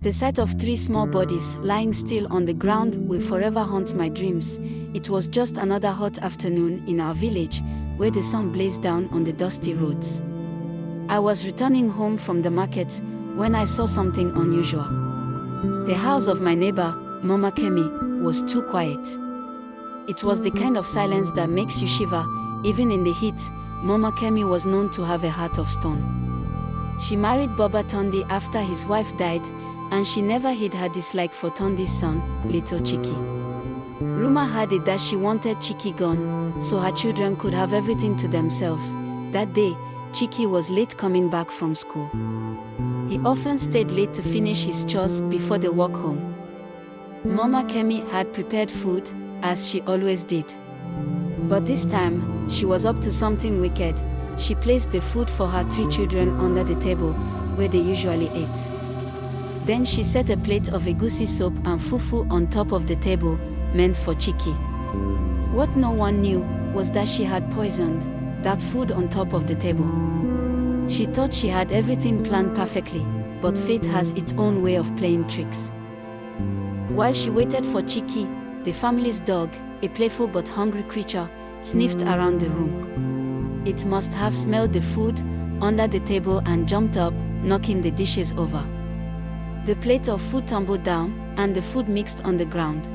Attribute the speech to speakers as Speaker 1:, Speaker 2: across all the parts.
Speaker 1: The sight of three small bodies lying still on the ground will forever haunt my dreams. It was just another hot afternoon in our village, where the sun blazed down on the dusty roads. I was returning home from the market when I saw something unusual. The house of my neighbor, Mama Kemi, was too quiet. It was the kind of silence that makes you shiver. Even in the heat, Mama Kemi was known to have a heart of stone. She married Baba Tondi after his wife died, and she never hid her dislike for Tondi's son, little Chiki. Rumor had it that she wanted Chiki gone, so her children could have everything to themselves. That day, Chiki was late coming back from school. He often stayed late to finish his chores before they walk home. Mama Kemi had prepared food, as she always did. But this time, she was up to something wicked. She placed the food for her three children under the table, where they usually ate. Then she set a plate of egusi soup and fufu on top of the table, meant for Chiki. What no one knew was that she had poisoned that food on top of the table. She thought she had everything planned perfectly, but fate has its own way of playing tricks. While she waited for Chiki, the family's dog, a playful but hungry creature, sniffed around the room. It must have smelled the food under the table and jumped up, knocking the dishes over. The plate of food tumbled down, and the food mixed on the ground.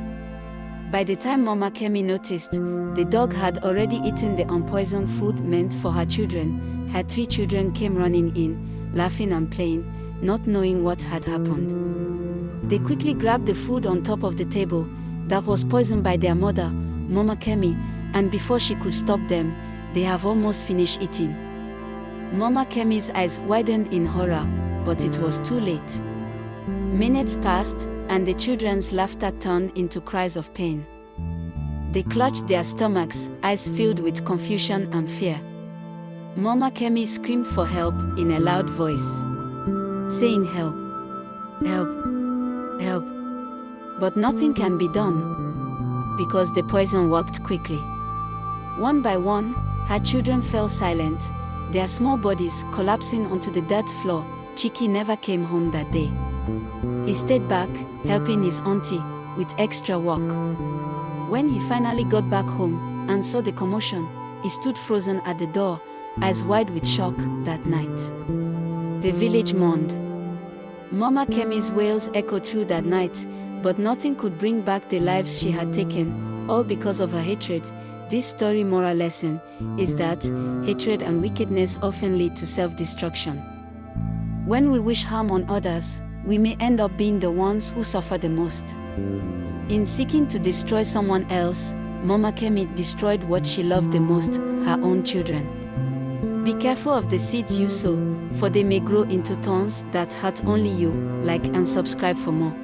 Speaker 1: By the time Mama Kemi noticed, the dog had already eaten the unpoisoned food meant for her children. Her three children came running in, laughing and playing, not knowing what had happened. They quickly grabbed the food on top of the table that was poisoned by their mother, Mama Kemi, and before she could stop them, they have almost finished eating. Mama Kemi's eyes widened in horror, but it was too late. Minutes passed, and the children's laughter turned into cries of pain. They clutched their stomachs, eyes filled with confusion and fear. Mama Kemi screamed for help in a loud voice, saying help, help, help. But nothing can be done, because the poison worked quickly. One by one, her children fell silent, their small bodies collapsing onto the dirt floor. Chiki never came home that day. He stayed back, helping his auntie with extra work. When he finally got back home and saw the commotion, he stood frozen at the door, eyes wide with shock. That night, the village mourned. Mama Kemi's wails echoed through that night, but nothing could bring back the lives she had taken, all because of her hatred. This story's moral lesson is that hatred and wickedness often lead to self-destruction. When we wish harm on others, we may end up being the ones who suffer the most. In seeking to destroy someone else, Mama Kemi destroyed what she loved the most, her own children. Be careful of the seeds you sow, for they may grow into thorns that hurt only you. Like and subscribe for more.